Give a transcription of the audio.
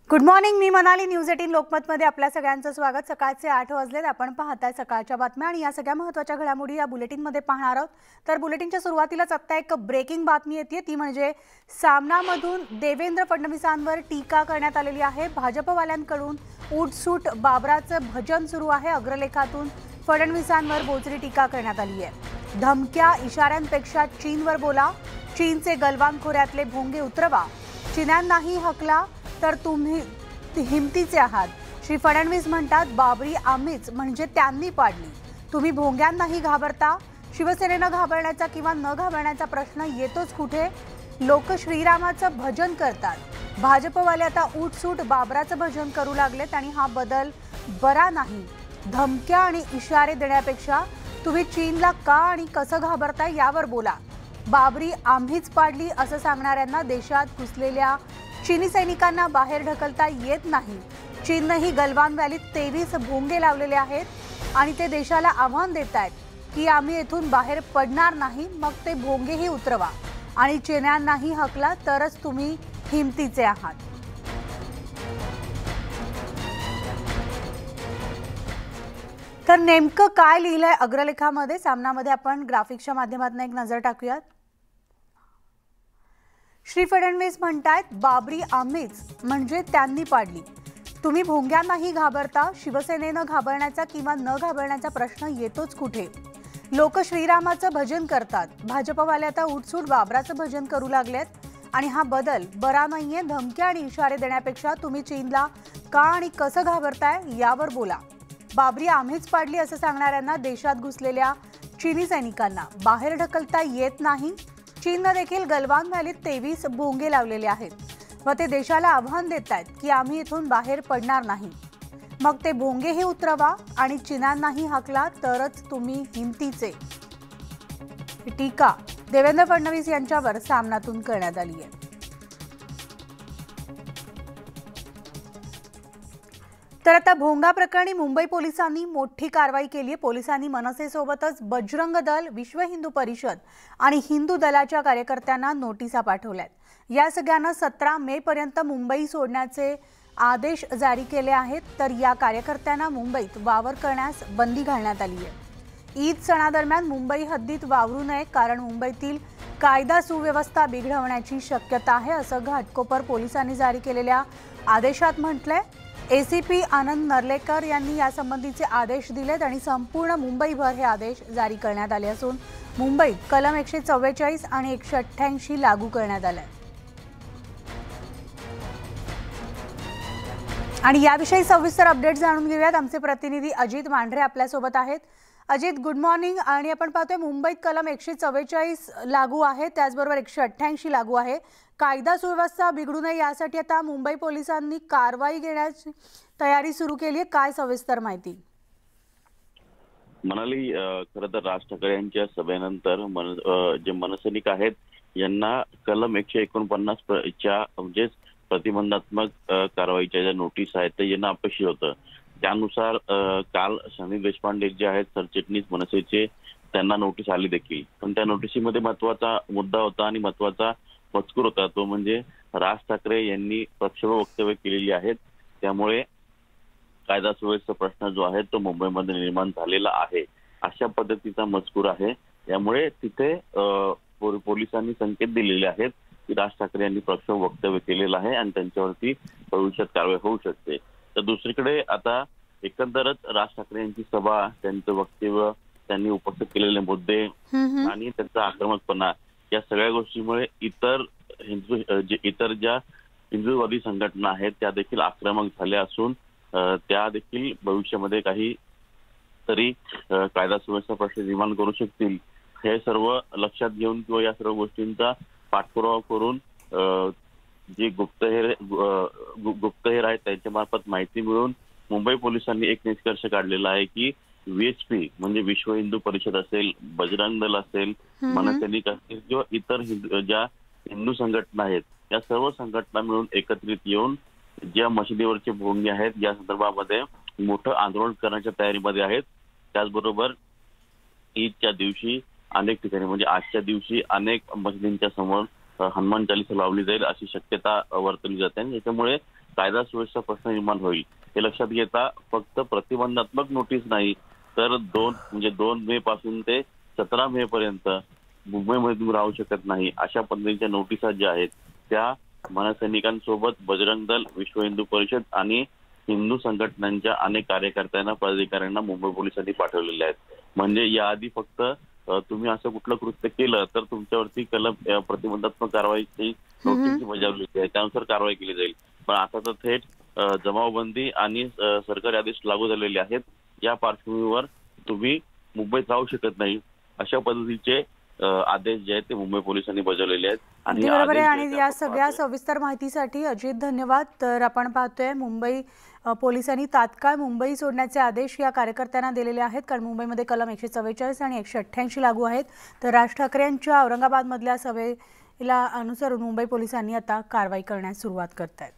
Good morning. मी Manali. News 18 लोकमतमध्ये आपल्या सगळ्यांचं स्वागत. सकाळचे 8 वाजलेत. आपण पाहताय सकाळच्या बातम्या आणि या सगळ्या महत्त्वाच्या घडामोडी या बुलेटिनमध्ये पाहणार आहोत. तर बुलेटिनच्या सुरुवातीलाच आता एक ब्रेकिंग बातमी येते, ती म्हणजे सामनामधून देवेंद्र फडणवीसांवर टीका करण्यात आलेली आहे. भाजपवाल्यांकडून उठसूट बाबराचं भजन सुरू आहे. अग्रलेखातून फडणवीसांवर बोचरी टीका करण्यात आली आहे. धमक्या इशाऱ्यांपेक्षा चीनवर बोला, चीनचे गलवान खोऱ्यातले भोंगे उतरवा, चीनांनाही हकला तर तुम्ही हिमतीचे आहात. श्री फडणवीस म्हणतात, बाबरी आम्हीच म्हणजे त्यांनी पाडली. तुम्ही भोंग्यांनाही घाबरता. शिवसेनेनं घाबरण्याचा किंवा न घाबरण्याचा प्रश्न येतोच कुठे. लोक श्रीरामाचं भजन करतात. भाजपवाले आता उठसूट बाबराचं भजन करू लागलेत आणि हा बदल बरा नाही. धमक्या आणि इशारे देण्यापेक्षा तुम्ही चीनला का आणि कसं घाबरताय यावर बोला. बाबरी आम्हीच पाडली असं सांगणाऱ्यांना देशात घुसलेल्या चीनी सैनिकांना बाहेर ढकलता येत नाही. चीननेही गलवान व्हॅलीत 23 भोंगे लावलेले आहेत आणि ते देशाला आव्हान देत आहेत की आम्ही येथून बाहेर पडणार नाही. मग ते भोंगेही उतरवा आणि चीन्यांनाही हकला तरच तुम्ही हिमतीचे आहात. तर नेमकं काय लिहिलंय अग्रलेखामध्ये, सामनामध्ये आपण ग्राफिक्सच्या माध्यमातून एक नजर टाकूयात. श्री फडणवीस म्हणतायत, बाबरी आम्हीच म्हणजे त्यांनी पाडली. तुम्ही भोंग्यांनाही घाबरता. शिवसेनेनं घाबरण्याचा किंवा न घाबरण्याचा प्रश्न येतोच कुठे. लोक श्रीरामाचं भजन करतात. भाजपवाले आता उठसूट बाबराचं भजन करू लागलेत आणि हा बदल बरा नाहीये. धमक्या आणि इशारे देण्यापेक्षा तुम्ही चीनला का आणि कसं घाबरताय यावर बोला. बाबरी आम्हीच पाडली असं सांगणाऱ्यांना देशात घुसलेल्या चीनी सैनिकांना बाहेर ढकलता येत नाही. चीननं देखील गलवान व्हॅलीत 23 भोंगे लावलेले आहेत व ते देशाला आव्हान देत आहेत की आम्ही इथून बाहेर पडणार नाही. मग ते भोंगेही उतरवा आणि चीनांनाही हकला तरच तुम्ही हिमतीचे. टीका देवेंद्र फडणवीस यांच्यावर सामनातून करण्यात आली आहे. तर आता भोंगा प्रकरणी मुंबई पोलिसांनी मोठी कारवाई केली आहे. पोलिसांनी मनसेसोबतच बजरंग दल, विश्व हिंदू परिषद आणि हिंदू दलाच्या कार्यकर्त्यांना नोटिसा पाठवल्यात. या सगळ्यांना 17 मे पर्यंत मुंबई सोडण्याचे आदेश जारी केले आहेत. तर या कार्यकर्त्यांना मुंबईत वावर करण्यास बंदी घालण्यात आली आहे. ईद सणादरम्यान मुंबई हद्दीत वावरू नये, कारण मुंबईतील कायदा सुव्यवस्था बिघडवण्याची शक्यता आहे, असं घाटकोपर पोलिसांनी जारी केलेल्या आदेशात म्हटलंय. एसीपी आनंद नर्लेकर यांनी यासंबंधीचे आदेश दिलेत आणि संपूर्ण मुंबईभर हे आदेश जारी करण्यात आले असून मुंबईत कलम 144 आणि 188 लागू करण्यात आले. आणि याविषयी सविस्तर अपडेट जाणून घेऊयात. आमचे प्रतिनिधी अजित मांढरे आपल्यासोबत आहेत. Ajit, good morning. आणि आपण पाहतोय मुंबईत कलम 144 लागू आहे, त्याचबरोबर 188 लागू आहे. कायदा सुव्यवस्था बिघडू नये यासाठी आता मुंबई पोलिसांनी कारवाई घेण्याची तयारी सुरू केली आहे. काय सविस्तर माहिती? मनाली, खरं तर राज ठाकरे यांच्या सभेनंतर जे मनसैनिक आहेत यांना कलम 149 च्या म्हणजे प्रतिबंधात्मक कारवाईच्या ज्या नोटीस आहेत ते यांना अपेक्षित होतं. त्यानुसार काल सनी देशपांडे जे आहेत सरचिटणीस मनसेचे, त्यांना नोटीस आली देखील. पण त्या नोटिसीमध्ये महत्वाचा मुद्दा होता आणि महत्वाचा मजकूर होता, तो म्हणजे राज ठाकरे यांनी प्रक्षोभ वक्तव्य केलेली आहेत. त्यामुळे कायदा सुव्यवस्थेचा प्रश्न जो आहे तो मुंबईमध्ये निर्माण झालेला आहे, अशा पद्धतीचा मजकूर आहे. त्यामुळे तिथे पोलिसांनी संकेत दिलेले आहेत की राज ठाकरे यांनी प्रक्षोभ वक्तव्य केलेलं आहे आणि त्यांच्यावरती भविष्यात कारवाई होऊ शकते. तर दुसरीकडे आता एकंदरच राज ठाकरे यांची सभा, त्यांचं वक्तव्य, त्यांनी उपस्थित केलेले मुद्दे आणि त्यांचा आक्रमकपणा, या सगळ्या गोष्टीमुळे इतर ज्या हिंदुवादी संघटना आहेत त्या देखील आक्रमक झाल्या असून त्या देखील भविष्यामध्ये काही तरी कायदा सुव्यवस्था प्रश्न निर्माण करू शकतील. हे सर्व लक्षात घेऊन किंवा या सर्व गोष्टींचा पाठपुरावा करून जे गुप्तहेर आहेत त्यांच्या मार्फत माहिती मिळून मुंबई पोलिसांनी एक निष्कर्ष काढलेला आहे की VHP म्हणजे विश्व हिंदू परिषद असेल, बजरंग दल असेल, मनसैनिक असेल किंवा इतर ज्या हिंदू संघटना आहेत या सर्व संघटना मिळून एकत्रित येऊन ज्या मशिदीवरचे भोंगे आहेत या संदर्भामध्ये मोठं आंदोलन करण्याच्या तयारीमध्ये आहेत. त्याचबरोबर ईदच्या दिवशी अनेक ठिकाणी म्हणजे आजच्या दिवशी अनेक मशिदींच्या समोर हनुमान चालीसा लावली जाईल अशी शक्यता वर्तवली जाते. याच्यामुळे कायदा सुव्यवस्था प्रश्न निर्माण होईल. हे लक्षात घेता फक्त प्रतिबंधात्मक नोटीस नाही तर 2 मे पासून ते 17 मे पर्यंत मुंबईमध्ये तुम्ही राहू शकत नाही अशा पद्धतीच्या नोटिसा ज्या आहेत त्या मनसैनिकांसोबत बजरंग दल, विश्व हिंदू परिषद आणि हिंदू संघटनांच्या अनेक कार्यकर्त्यांना, पदाधिकाऱ्यांना मुंबई पोलिसांनी पाठवलेल्या आहेत. म्हणजे याआधी फक्त तुम्ही असं कुठलं कृत्य केलं तर तुमच्यावरती कलम प्रतिबंधात्मक कारवाईची नोटीस बजावलेली आहे, त्यानुसार कारवाई केली जाईल. पण आता तर थेट जमावबंदी आणि सरकारी आदेश लागू झालेले आहेत. या पार्श्वभूमीवर तुम्ही मुंबईत राहू शकत नाही अशा पद्धतीचे आदेश जे आहेत ते मुंबई पोलिसांनी बजावलेले आहेत. आणि बरोबर आहे. आणि या सगळ्या सविस्तर माहितीसाठी अजित धन्यवाद. तर आपण पाहतोय मुंबई पोलिसांनी तात्काळ मुंबई सोडण्याचे आदेश या कार्यकर्त्यांना दिलेले आहेत, कारण मुंबईमध्ये कलम 144 आणि 188 लागू आहेत. तर राज ठाकरे यांच्या औरंगाबादमधल्या सभेला अनुसरून मुंबई पोलिसांनी आता कारवाई करण्यास सुरुवात करत आहेत.